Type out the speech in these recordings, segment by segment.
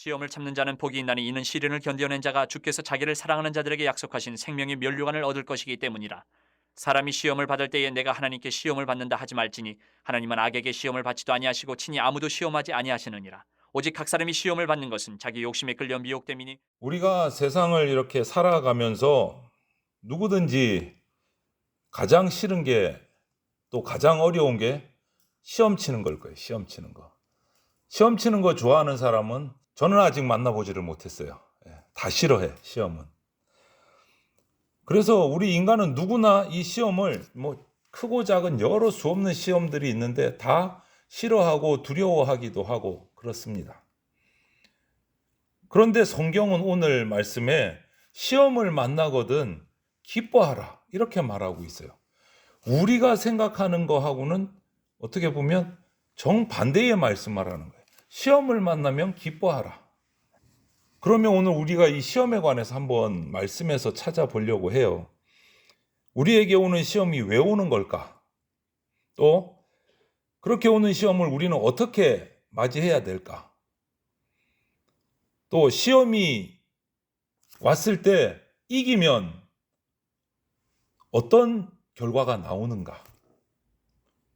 시험을 참는 자는 복이 있나니 이는 시련을 견뎌낸 자가 주께서 자기를 사랑하는 자들에게 약속하신 생명의 면류관을 얻을 것이기 때문이라. 사람이 시험을 받을 때에 내가 하나님께 시험을 받는다 하지 말지니 하나님은 악에게 시험을 받지도 아니하시고 친히 아무도 시험하지 아니하시느니라. 오직 각 사람이 시험을 받는 것은 자기 욕심에 끌려 미혹됨이니. 우리가 세상을 이렇게 살아가면서 누구든지 가장 싫은 게 또 가장 어려운 게 시험 치는 걸 거예요. 시험 치는 거. 시험 치는 거 좋아하는 사람은 저는 아직 만나보지를 못했어요. 다 싫어해, 시험은. 그래서 우리 인간은 누구나 이 시험을 크고 작은 여러 수 없는 시험들이 있는데 다 싫어하고 두려워하기도 하고 그렇습니다. 그런데 성경은 오늘 말씀에 시험을 만나거든 기뻐하라 이렇게 말하고 있어요. 우리가 생각하는 거하고는 어떻게 보면 정반대의 말씀을 하는 거예요. 시험을 만나면 기뻐하라. 그러면 오늘 우리가 이 시험에 관해서 한번 말씀에서 찾아보려고 해요. 우리에게 오는 시험이 왜 오는 걸까? 또 그렇게 오는 시험을 우리는 어떻게 맞이해야 될까? 또 시험이 왔을 때 이기면 어떤 결과가 나오는가?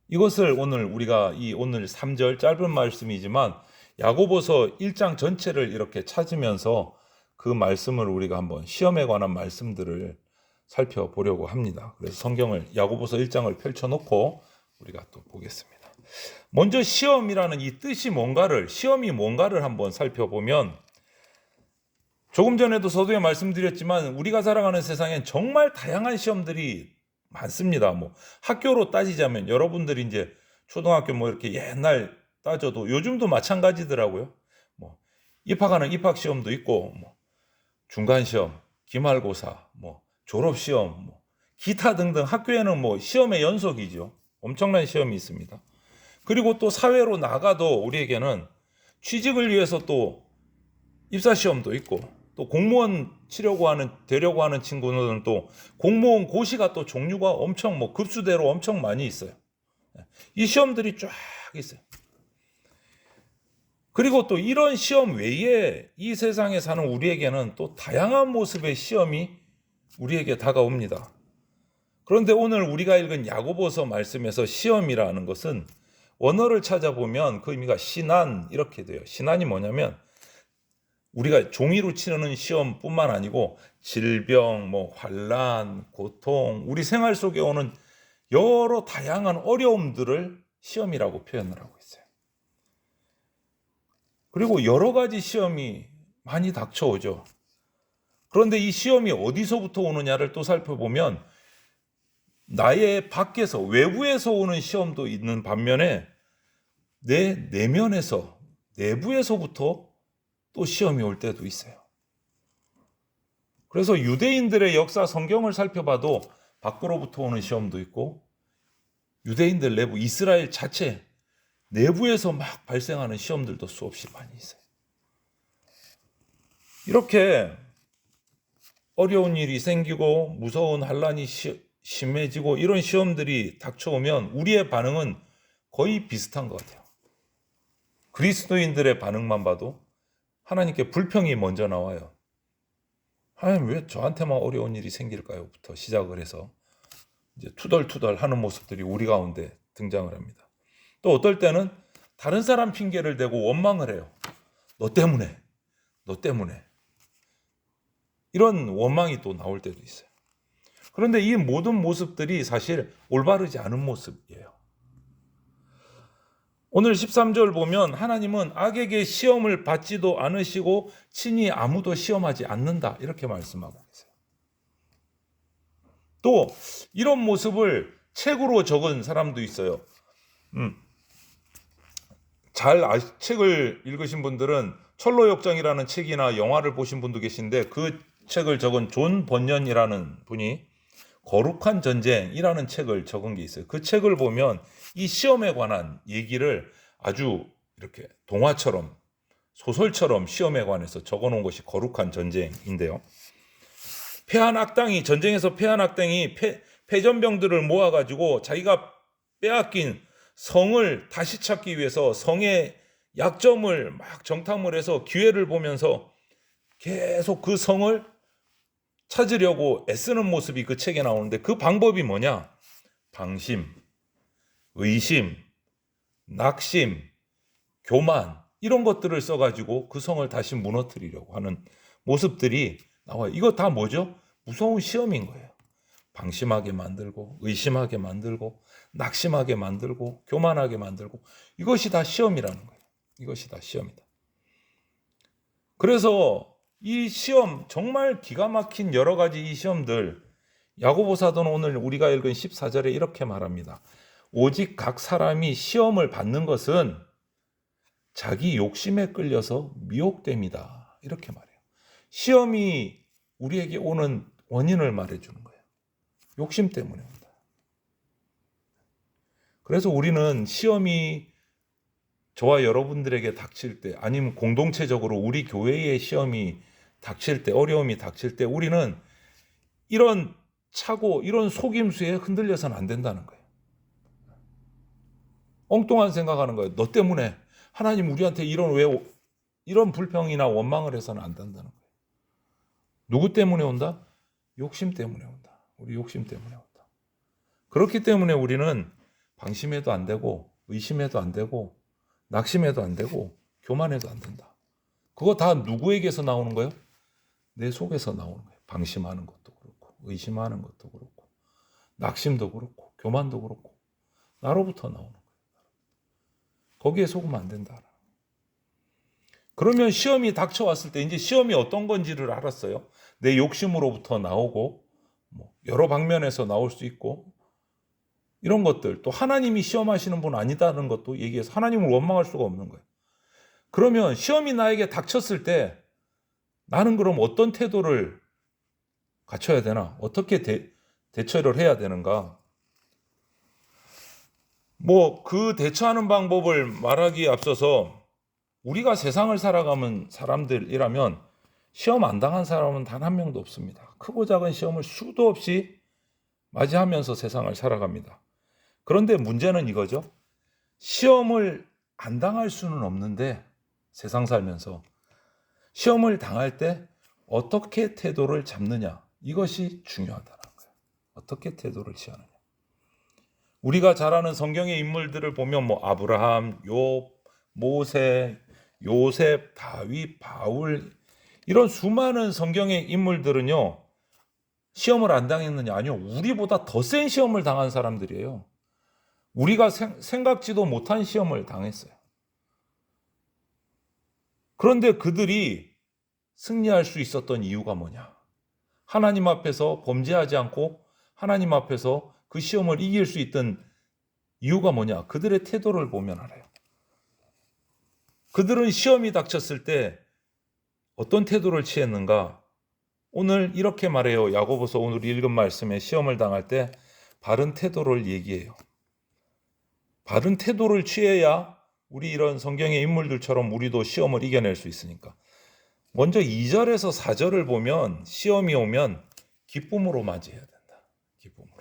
이것을 오늘 우리가 오늘 3절 짧은 말씀이지만 야고보서 1장 전체를 이렇게 찾으면서 그 말씀을 우리가 한번 시험에 관한 말씀들을 살펴보려고 합니다. 그래서 성경을 야고보서 1장을 펼쳐놓고 우리가 또 보겠습니다. 먼저 시험이라는 이 뜻이 시험이 뭔가를 한번 살펴보면 조금 전에도 서두에 말씀드렸지만 우리가 살아가는 세상엔 정말 다양한 시험들이 많습니다. 학교로 따지자면 여러분들이 이제 초등학교 이렇게 옛날 따져도 요즘도 마찬가지더라고요. 입학하는 입학 시험도 있고 중간 시험, 기말고사, 졸업 시험, 기타 등등 학교에는 시험의 연속이죠. 엄청난 시험이 있습니다. 그리고 또 사회로 나가도 우리에게는 취직을 위해서 또 입사 시험도 있고 또 공무원 되려고 하는 친구는 또 공무원 고시가 또 종류가 엄청 급수대로 엄청 많이 있어요. 이 시험들이 쫙 있어요. 그리고 또 이런 시험 외에 이 세상에 사는 우리에게는 또 다양한 모습의 시험이 우리에게 다가옵니다. 그런데 오늘 우리가 읽은 야고보서 말씀에서 시험이라는 것은 원어를 찾아보면 그 의미가 신한 이렇게 돼요. 신한이 뭐냐면 우리가 종이로 치르는 시험뿐만 아니고 질병, 환난, 고통, 우리 생활 속에 오는 여러 다양한 어려움들을 시험이라고 표현을 하고 있어요. 그리고 여러 가지 시험이 많이 닥쳐오죠. 그런데 이 시험이 어디서부터 오느냐를 또 살펴보면 나의 밖에서, 외부에서 오는 시험도 있는 반면에 내 내면에서, 내부에서부터 또 시험이 올 때도 있어요. 그래서 유대인들의 역사 성경을 살펴봐도 밖으로부터 오는 시험도 있고 유대인들 내부 이스라엘 자체 내부에서 막 발생하는 시험들도 수없이 많이 있어요. 이렇게 어려운 일이 생기고 무서운 환난이 심해지고 이런 시험들이 닥쳐오면 우리의 반응은 거의 비슷한 것 같아요. 그리스도인들의 반응만 봐도 하나님께 불평이 먼저 나와요. 하나님 왜 저한테만 어려운 일이 생길까요? 부터 시작을 해서 이제 투덜투덜 하는 모습들이 우리 가운데 등장을 합니다. 또 어떨 때는 다른 사람 핑계를 대고 원망을 해요. 너 때문에. 이런 원망이 또 나올 때도 있어요. 그런데 이 모든 모습들이 사실 올바르지 않은 모습이에요. 오늘 13절 보면 하나님은 악에게 시험을 받지도 않으시고 친히 아무도 시험하지 않는다 이렇게 말씀하고 계세요. 또 이런 모습을 책으로 적은 사람도 있어요. 책을 읽으신 분들은 철로역정이라는 책이나 영화를 보신 분도 계신데 그 책을 적은 존 번연이라는 분이 거룩한 전쟁이라는 책을 적은 게 있어요. 그 책을 보면 이 시험에 관한 얘기를 아주 이렇게 동화처럼 소설처럼 시험에 관해서 적어놓은 것이 거룩한 전쟁인데요. 전쟁에서 패한 악당이 패전병들을 모아가지고 자기가 빼앗긴 성을 다시 찾기 위해서 성에 약점을 막 정탐을 해서 기회를 보면서 계속 그 성을 찾으려고 애쓰는 모습이 그 책에 나오는데 그 방법이 뭐냐? 방심, 의심, 낙심, 교만 이런 것들을 써가지고 그 성을 다시 무너뜨리려고 하는 모습들이 나와요. 이거 다 뭐죠? 무서운 시험인 거예요. 방심하게 만들고 의심하게 만들고 낙심하게 만들고 교만하게 만들고 이것이 다 시험이라는 거예요. 이것이 다 시험이다. 그래서 이 시험 정말 기가 막힌 여러 가지 이 시험들 야고보 사도는 오늘 우리가 읽은 14절에 이렇게 말합니다. 오직 각 사람이 시험을 받는 것은 자기 욕심에 끌려서 미혹됨이다. 이렇게 말해요. 시험이 우리에게 오는 원인을 말해주는 거예요. 욕심 때문에 온다. 그래서 우리는 시험이 저와 여러분들에게 닥칠 때 아니면 공동체적으로 우리 교회의 시험이 닥칠 때 어려움이 닥칠 때 우리는 이런 차고 이런 속임수에 흔들려서는 안 된다는 거예요. 엉뚱한 생각하는 거예요. 너 때문에 하나님 우리한테 이런 불평이나 원망을 해서는 안 된다는 거예요. 누구 때문에 온다? 욕심 때문에 온다. 우리 욕심 때문에 온다. 그렇기 때문에 우리는 방심해도 안 되고 의심해도 안 되고 낙심해도 안 되고 교만해도 안 된다. 그거 다 누구에게서 나오는 거예요? 내 속에서 나오는 거예요. 방심하는 것도 그렇고 의심하는 것도 그렇고 낙심도 그렇고 교만도 그렇고 나로부터 나오는 거예요. 거기에 속으면 안 된다. 그러면 시험이 닥쳐왔을 때 이제 시험이 어떤 건지를 알았어요. 내 욕심으로부터 나오고 여러 방면에서 나올 수 있고 이런 것들 또 하나님이 시험하시는 분 아니다는 것도 얘기해서 하나님을 원망할 수가 없는 거예요. 그러면 시험이 나에게 닥쳤을 때 나는 그럼 어떤 태도를 갖춰야 되나? 어떻게 대처를 해야 되는가? 그 대처하는 방법을 말하기에 앞서서 우리가 세상을 살아가는 사람들이라면 시험 안 당한 사람은 단 한 명도 없습니다. 크고 작은 시험을 수도 없이 맞이하면서 세상을 살아갑니다. 그런데 문제는 이거죠. 시험을 안 당할 수는 없는데 세상 살면서 시험을 당할 때 어떻게 태도를 잡느냐 이것이 중요하다는 거예요. 어떻게 태도를 취하느냐. 우리가 잘 아는 성경의 인물들을 보면 아브라함, 욥, 모세, 요셉, 다윗, 바울 이런 수많은 성경의 인물들은요. 시험을 안 당했느냐? 아니요. 우리보다 더 센 시험을 당한 사람들이에요. 우리가 생각지도 못한 시험을 당했어요. 그런데 그들이 승리할 수 있었던 이유가 뭐냐? 하나님 앞에서 범죄하지 않고 하나님 앞에서 그 시험을 이길 수 있던 이유가 뭐냐? 그들의 태도를 보면 알아요. 그들은 시험이 닥쳤을 때 어떤 태도를 취했는가? 오늘 이렇게 말해요. 야고보서 오늘 읽은 말씀에 시험을 당할 때 바른 태도를 얘기해요. 바른 태도를 취해야 우리 이런 성경의 인물들처럼 우리도 시험을 이겨낼 수 있으니까. 먼저 2절에서 4절을 보면 시험이 오면 기쁨으로 맞이해야 된다. 기쁨으로.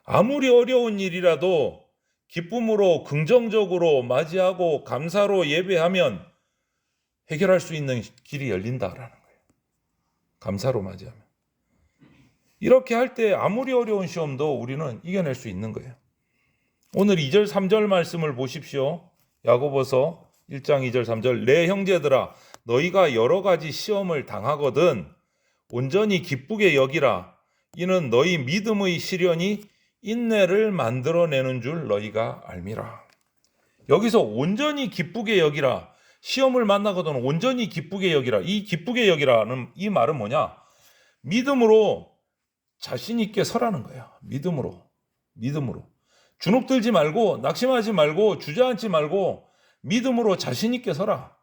아무리 어려운 일이라도 기쁨으로 긍정적으로 맞이하고 감사로 예배하면 해결할 수 있는 길이 열린다라는 거예요. 감사로 맞이하면. 이렇게 할 때 아무리 어려운 시험도 우리는 이겨낼 수 있는 거예요. 오늘 2절 3절 말씀을 보십시오. 야고보서 1장 2절 3절 내 형제들아 너희가 여러 가지 시험을 당하거든 온전히 기쁘게 여기라. 이는 너희 믿음의 시련이 인내를 만들어내는 줄 너희가 알미라. 여기서 온전히 기쁘게 여기라. 시험을 만나거든 온전히 기쁘게 여기라. 이 기쁘게 여기라는 이 말은 뭐냐? 믿음으로 자신 있게 서라는 거야. 믿음으로. 주눅들지 말고 낙심하지 말고 주저앉지 말고 믿음으로 자신 있게 서라.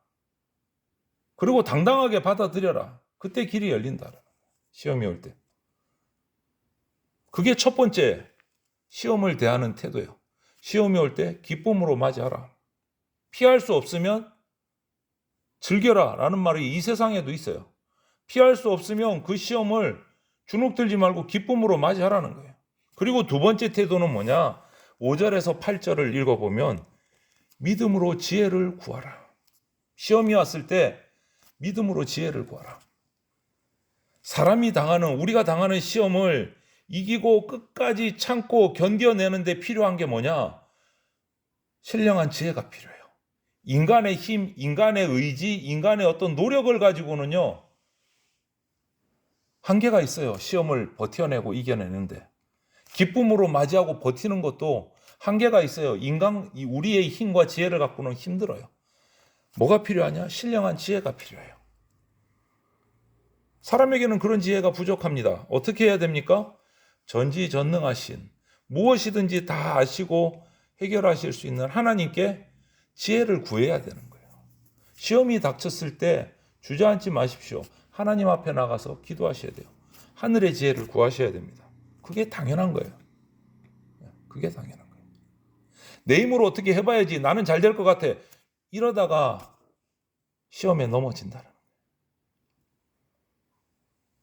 그리고 당당하게 받아들여라. 그때 길이 열린다. 시험이 올 때. 그게 첫 번째 시험을 대하는 태도예요. 시험이 올 때 기쁨으로 맞이하라. 피할 수 없으면 즐겨라 라는 말이 이 세상에도 있어요. 피할 수 없으면 그 시험을 주눅들지 말고 기쁨으로 맞이하라는 거예요. 그리고 두 번째 태도는 뭐냐? 5절에서 8절을 읽어보면 믿음으로 지혜를 구하라. 시험이 왔을 때 믿음으로 지혜를 구하라. 우리가 당하는 시험을 이기고 끝까지 참고 견뎌내는데 필요한 게 뭐냐? 신령한 지혜가 필요해요. 인간의 힘, 인간의 의지, 인간의 어떤 노력을 가지고는요, 한계가 있어요. 시험을 버텨내고 이겨내는데. 기쁨으로 맞이하고 버티는 것도 한계가 있어요. 우리의 힘과 지혜를 갖고는 힘들어요. 뭐가 필요하냐? 신령한 지혜가 필요해요. 사람에게는 그런 지혜가 부족합니다. 어떻게 해야 됩니까? 전지전능하신, 무엇이든지 다 아시고 해결하실 수 있는 하나님께 지혜를 구해야 되는 거예요. 시험이 닥쳤을 때 주저앉지 마십시오. 하나님 앞에 나가서 기도하셔야 돼요. 하늘의 지혜를 구하셔야 됩니다. 그게 당연한 거예요. 그게 당연한 거예요. 내 힘으로 어떻게 해봐야지, 나는 잘 될 것 같아, 이러다가 시험에 넘어진다는 거예요.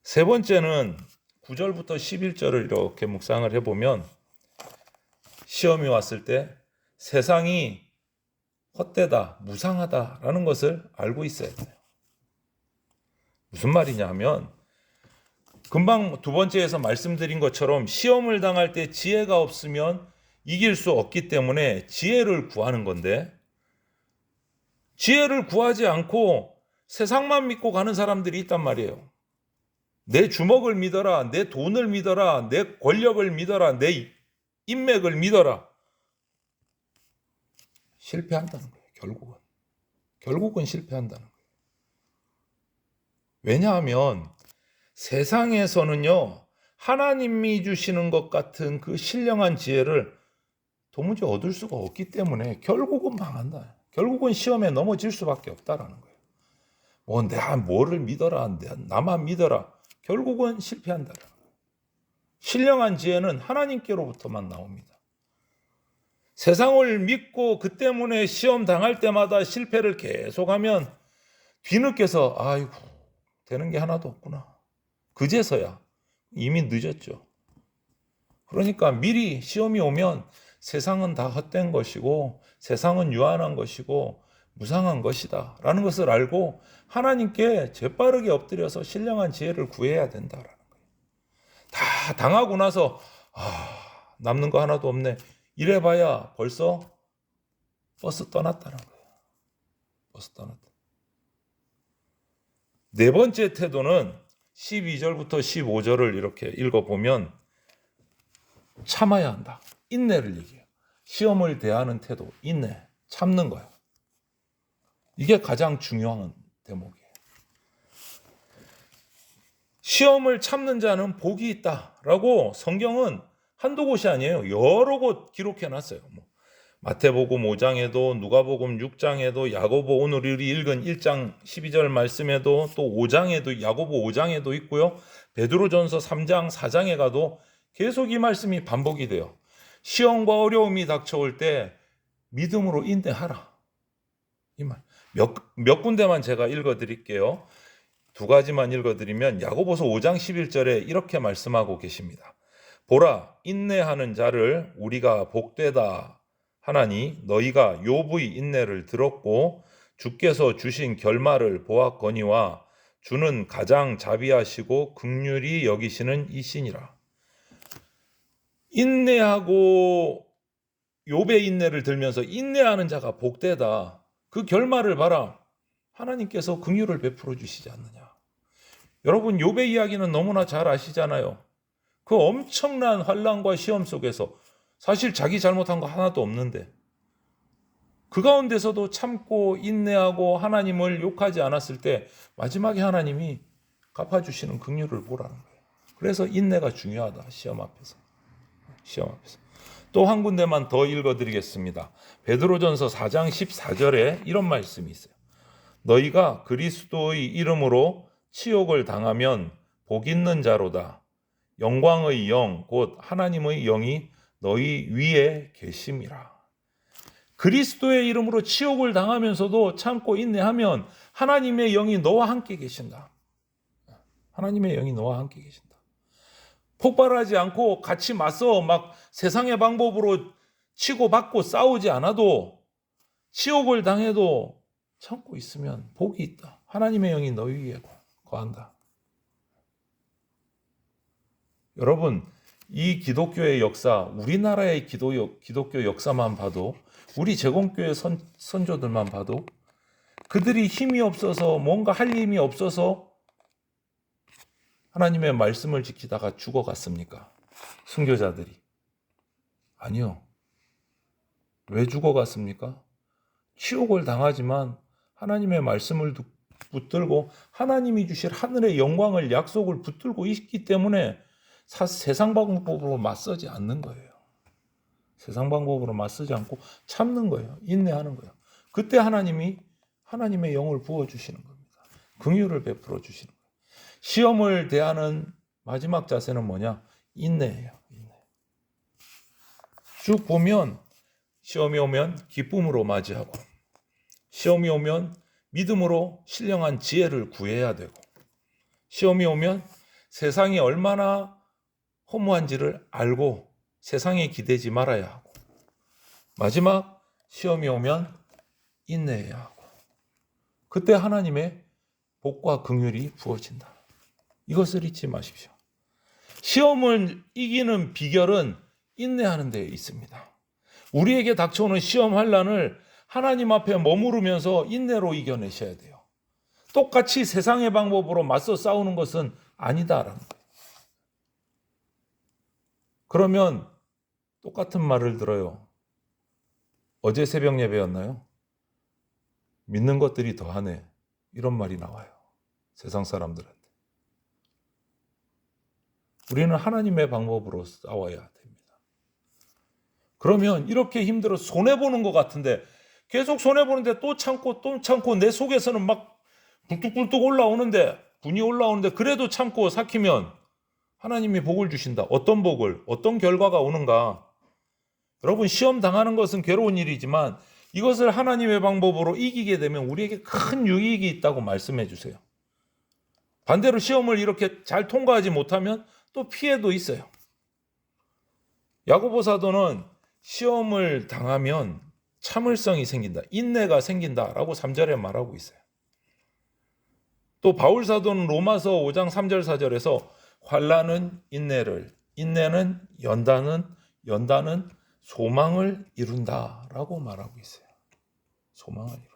세 번째는 9절부터 11절을 이렇게 묵상을 해보면, 시험이 왔을 때 세상이 헛되다, 무상하다라는 것을 알고 있어야 돼요. 무슨 말이냐 하면, 금방 두 번째에서 말씀드린 것처럼 시험을 당할 때 지혜가 없으면 이길 수 없기 때문에 지혜를 구하는 건데, 지혜를 구하지 않고 세상만 믿고 가는 사람들이 있단 말이에요. 내 주먹을 믿어라, 내 돈을 믿어라, 내 권력을 믿어라, 내 인맥을 믿어라. 실패한다는 거예요. 결국은 실패한다는 거예요. 왜냐하면 세상에서는요, 하나님이 주시는 것 같은 그 신령한 지혜를 도무지 얻을 수가 없기 때문에 결국은 망한다. 결국은 시험에 넘어질 수밖에 없다라는 거예요. 내가 뭐를 믿어라, 나만 믿어라. 결국은 실패한다라는 거예요. 신령한 지혜는 하나님께로부터만 나옵니다. 세상을 믿고 그 때문에 시험 당할 때마다 실패를 계속하면 뒤늦게서 아이고, 되는 게 하나도 없구나, 그제서야 이미 늦었죠. 그러니까 미리 시험이 오면 세상은 다 헛된 것이고 세상은 유한한 것이고 무상한 것이다 라는 것을 알고 하나님께 재빠르게 엎드려서 신령한 지혜를 구해야 된다라는 거예요. 다 당하고 나서 남는 거 하나도 없네, 이래봐야 벌써 버스 떠났다는 거예요. 버스 떠났다. 네 번째 태도는 12절부터 15절을 이렇게 읽어보면 참아야 한다, 인내를 얘기해요. 시험을 대하는 태도, 인내, 참는 거예요. 이게 가장 중요한 대목이에요. 시험을 참는 자는 복이 있다라고 성경은 한두 곳이 아니에요. 여러 곳 기록해놨어요. 마태복음 5장에도, 누가복음 6장에도, 야고보 오늘 우리 읽은 1장 12절 말씀에도, 또 5장에도, 야고보 5장에도 있고요. 베드로전서 3장 4장에 가도 계속 이 말씀이 반복이 돼요. 시험과 어려움이 닥쳐올 때 믿음으로 인내하라, 이 말. 몇 군데만 제가 읽어드릴게요. 두 가지만 읽어드리면, 야고보서 5장 11절에 이렇게 말씀하고 계십니다. 보라, 인내하는 자를 우리가 복되다 하나니 너희가 욥의 인내를 들었고 주께서 주신 결말을 보았거니와 주는 가장 자비하시고 긍휼히 여기시는 이시니라. 인내하고 욥의 인내를 들면서 인내하는 자가 복되다, 그 결말을 봐라, 하나님께서 긍휼을 베풀어 주시지 않느냐. 여러분, 욥의 이야기는 너무나 잘 아시잖아요. 그 엄청난 환난과 시험 속에서 사실 자기 잘못한 거 하나도 없는데 그 가운데서도 참고 인내하고 하나님을 욕하지 않았을 때 마지막에 하나님이 갚아주시는 긍휼을 보라는 거예요. 그래서 인내가 중요하다, 시험 앞에서. 또 한 군데만 더 읽어드리겠습니다. 베드로전서 4장 14절에 이런 말씀이 있어요. 너희가 그리스도의 이름으로 치욕을 당하면 복 있는 자로다. 영광의 영 곧 하나님의 영이 너희 위에 계심이라. 그리스도의 이름으로 치욕을 당하면서도 참고 인내하면 하나님의 영이 너와 함께 계신다. 하나님의 영이 너와 함께 계신다. 폭발하지 않고 같이 맞서 막 세상의 방법으로 치고받고 싸우지 않아도 치욕을 당해도 참고 있으면 복이 있다. 하나님의 영이 너희 위에 거한다. 여러분, 이 기독교의 역사, 우리나라의 기독교 역사만 봐도, 우리 제공교회 선조들만 봐도 그들이 힘이 없어서, 뭔가 할 힘이 없어서 하나님의 말씀을 지키다가 죽어갔습니까? 순교자들이. 아니요. 왜 죽어갔습니까? 치욕을 당하지만 하나님의 말씀을 붙들고 하나님이 주실 하늘의 영광을, 약속을 붙들고 있기 때문에 세상 방법으로 맞서지 않는 거예요. 세상 방법으로 맞서지 않고 참는 거예요. 인내하는 거예요. 그때 하나님이 하나님의 영을 부어주시는 겁니다. 긍휼을 베풀어 주시는 거예요. 시험을 대하는 마지막 자세는 뭐냐? 인내예요. 인내. 쭉 보면 시험이 오면 기쁨으로 맞이하고, 시험이 오면 믿음으로 신령한 지혜를 구해야 되고, 시험이 오면 세상이 얼마나 허무한지를 알고 세상에 기대지 말아야 하고, 마지막 시험이 오면 인내해야 하고, 그때 하나님의 복과 긍휼이 부어진다. 이것을 잊지 마십시오. 시험을 이기는 비결은 인내하는 데 있습니다. 우리에게 닥쳐오는 시험 환난을 하나님 앞에 머무르면서 인내로 이겨내셔야 돼요. 똑같이 세상의 방법으로 맞서 싸우는 것은 아니다라는 거예요. 그러면 똑같은 말을 들어요. 어제 새벽 예배였나요? 믿는 것들이 더하네. 이런 말이 나와요. 세상 사람들한테. 우리는 하나님의 방법으로 싸워야 됩니다. 그러면 이렇게 힘들어 손해보는 것 같은데, 계속 손해보는데 또 참고 내 속에서는 막 불뚝불뚝 올라오는데, 분이 올라오는데 그래도 참고 삭히면 하나님이 복을 주신다. 어떤 복을, 어떤 결과가 오는가? 여러분, 시험 당하는 것은 괴로운 일이지만 이것을 하나님의 방법으로 이기게 되면 우리에게 큰 유익이 있다고 말씀해 주세요. 반대로 시험을 이렇게 잘 통과하지 못하면 또 피해도 있어요. 야고보 사도는 시험을 당하면 참을성이 생긴다, 인내가 생긴다라고 3절에 말하고 있어요. 또 바울 사도는 로마서 5장 3절 4절에서 환난은 인내를, 인내는 연단은 소망을 이룬다라고 말하고 있어요. 소망을 이룬다.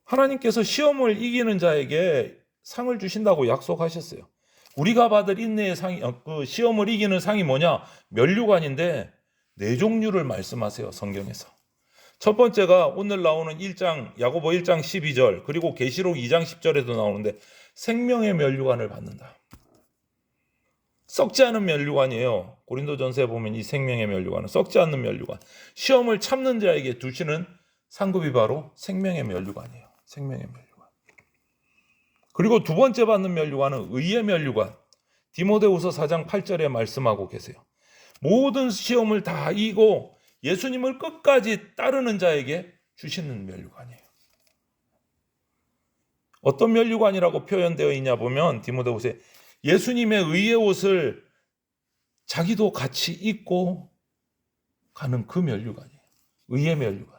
하나님께서 시험을 이기는 자에게 상을 주신다고 약속하셨어요. 우리가 받을 인내의 상이, 시험을 이기는 상이 뭐냐? 면류관인데 네 종류를 말씀하세요, 성경에서. 첫 번째가 오늘 나오는 야고보 1장 12절, 그리고 계시록 2장 10절에도 나오는데 생명의 면류관을 받는다. 썩지 않은 면류관이에요. 고린도전서에 보면 이 생명의 면류관은 썩지 않는 면류관. 시험을 참는 자에게 두시는 상급이 바로 생명의 면류관이에요. 생명의 면류관. 그리고 두 번째 받는 면류관은 의의 면류관. 디모데후서 4장 8절에 말씀하고 계세요. 모든 시험을 다 이기고 예수님을 끝까지 따르는 자에게 주시는 면류관이에요. 어떤 면류관이라고 표현되어 있냐 보면 디모데후서에 예수님의 의의 옷을 자기도 같이 입고 가는 그 면류관이에요. 의의 면류관.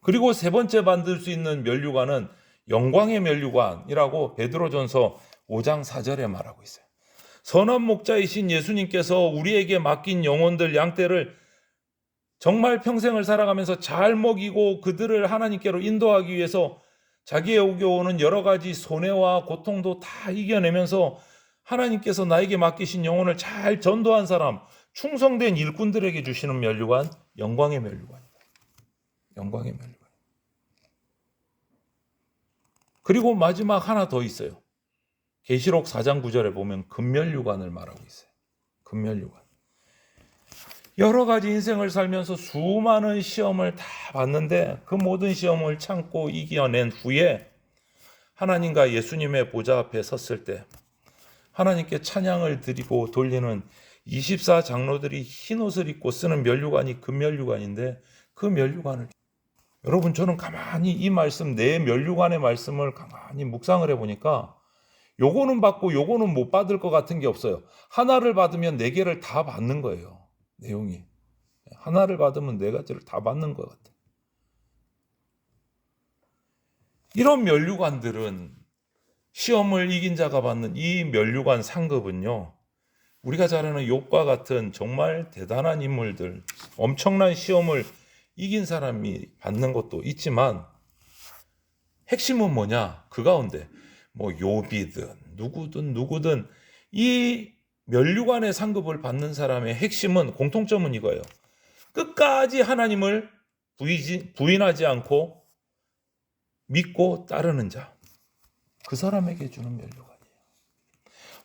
그리고 세 번째 받을 수 있는 면류관은 영광의 면류관이라고 베드로전서 5장 4절에 말하고 있어요. 선한 목자이신 예수님께서 우리에게 맡긴 영혼들, 양떼를 정말 평생을 살아가면서 잘 먹이고 그들을 하나님께로 인도하기 위해서 자기에게 오는 여러 가지 손해와 고통도 다 이겨내면서 하나님께서 나에게 맡기신 영혼을 잘 전도한 사람, 충성된 일꾼들에게 주시는 면류관, 영광의 면류관입니다. 영광의 면류관. 그리고 마지막 하나 더 있어요. 계시록 4장 9절에 보면 금면류관을 말하고 있어요. 금면류관. 여러 가지 인생을 살면서 수많은 시험을 다 봤는데 그 모든 시험을 참고 이겨낸 후에 하나님과 예수님의 보좌 앞에 섰을 때 하나님께 찬양을 드리고 돌리는 24장로들이 흰 옷을 입고 쓰는 면류관이 금면류관인데, 그 면류관을, 여러분, 저는 가만히 이 말씀, 내 면류관의 말씀을 가만히 묵상을 해보니까 요거는 받고 요거는 못 받을 것 같은 게 없어요. 하나를 받으면 네 개를 다 받는 거예요. 내용이. 하나를 받으면 네 가지를 다 받는 것 같아. 이런 면류관들은 시험을 이긴 자가 받는 이 면류관 상급은요, 우리가 잘 아는 욥과 같은 정말 대단한 인물들, 엄청난 시험을 이긴 사람이 받는 것도 있지만 핵심은 뭐냐? 그 가운데 뭐 욥이든 누구든 이 면류관의 상급을 받는 사람의 핵심은, 공통점은 이거예요. 끝까지 하나님을 부인하지 않고 믿고 따르는 자, 그 사람에게 주는 면류관이에요.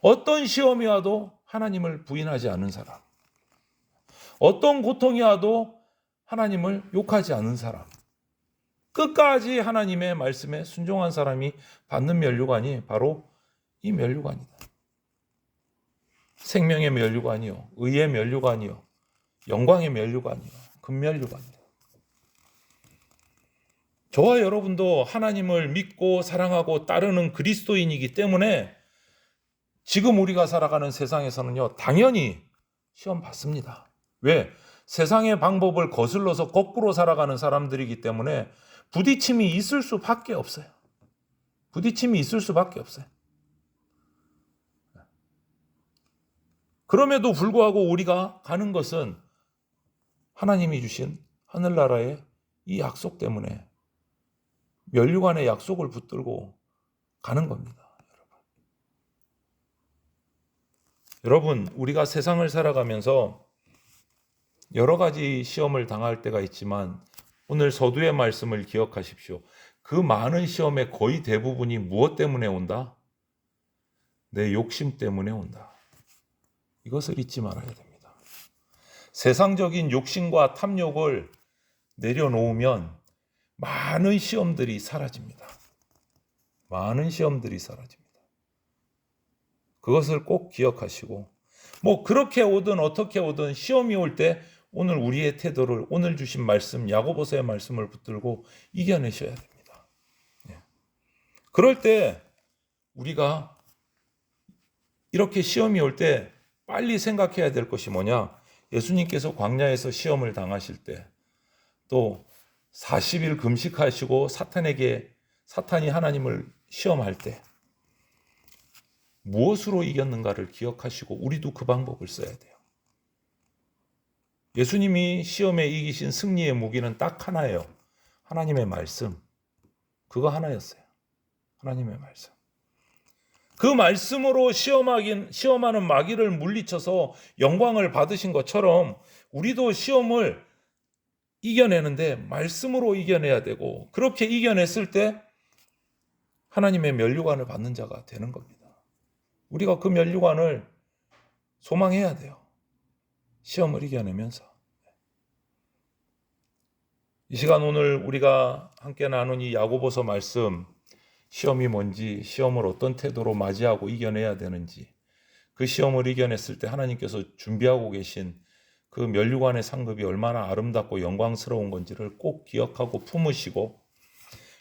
어떤 시험이 와도 하나님을 부인하지 않은 사람, 어떤 고통이 와도 하나님을 욕하지 않은 사람, 끝까지 하나님의 말씀에 순종한 사람이 받는 면류관이 바로 이 면류관이다. 생명의 면류관이요, 의의 면류관이요, 영광의 면류관이요, 금면류관이요. 저와 여러분도 하나님을 믿고 사랑하고 따르는 그리스도인이기 때문에 지금 우리가 살아가는 세상에서는요, 당연히 시험 받습니다. 왜? 세상의 방법을 거슬러서 거꾸로 살아가는 사람들이기 때문에 부딪힘이 있을 수밖에 없어요. 부딪힘이 있을 수밖에 없어요. 그럼에도 불구하고 우리가 가는 것은 하나님이 주신 하늘나라의 이 약속 때문에 면류관의 약속을 붙들고 가는 겁니다. 여러분, 우리가 세상을 살아가면서 여러 가지 시험을 당할 때가 있지만 오늘 서두의 말씀을 기억하십시오. 그 많은 시험의 거의 대부분이 무엇 때문에 온다? 내 욕심 때문에 온다. 이것을 잊지 말아야 됩니다. 세상적인 욕심과 탐욕을 내려놓으면 많은 시험들이 사라집니다. 많은 시험들이 사라집니다. 그것을 꼭 기억하시고, 뭐 그렇게 오든 어떻게 오든 시험이 올 때 오늘 우리의 태도를, 오늘 주신 말씀, 야고보서의 말씀을 붙들고 이겨내셔야 됩니다. 그럴 때 우리가 이렇게 시험이 올 때 빨리 생각해야 될 것이 뭐냐? 예수님께서 광야에서 시험을 당하실 때, 또 40일 금식하시고 사탄이 하나님을 시험할 때 무엇으로 이겼는가를 기억하시고 우리도 그 방법을 써야 돼요. 예수님이 시험에 이기신 승리의 무기는 딱 하나예요. 하나님의 말씀. 그거 하나였어요. 하나님의 말씀. 그 말씀으로 시험하는 마귀를 물리쳐서 영광을 받으신 것처럼 우리도 시험을 이겨내는데 말씀으로 이겨내야 되고, 그렇게 이겨냈을 때 하나님의 면류관을 받는 자가 되는 겁니다. 우리가 그 면류관을 소망해야 돼요. 시험을 이겨내면서. 이 시간 오늘 우리가 함께 나눈 이 야고보서 말씀, 시험이 뭔지, 시험을 어떤 태도로 맞이하고 이겨내야 되는지, 그 시험을 이겨냈을 때 하나님께서 준비하고 계신 그 면류관의 상급이 얼마나 아름답고 영광스러운 건지를 꼭 기억하고 품으시고,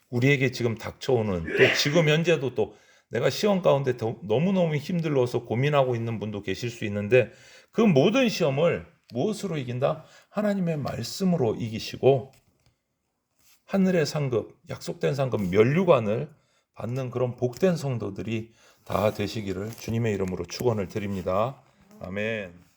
우리에게 지금 닥쳐오는, 또 지금 현재도 또 내가 시험 가운데 너무너무 힘들어서 고민하고 있는 분도 계실 수 있는데, 그 모든 시험을 무엇으로 이긴다? 하나님의 말씀으로 이기시고 하늘의 상급, 약속된 상급 면류관을 받는 그런 복된 성도들이 다 되시기를 주님의 이름으로 축원을 드립니다. 아멘.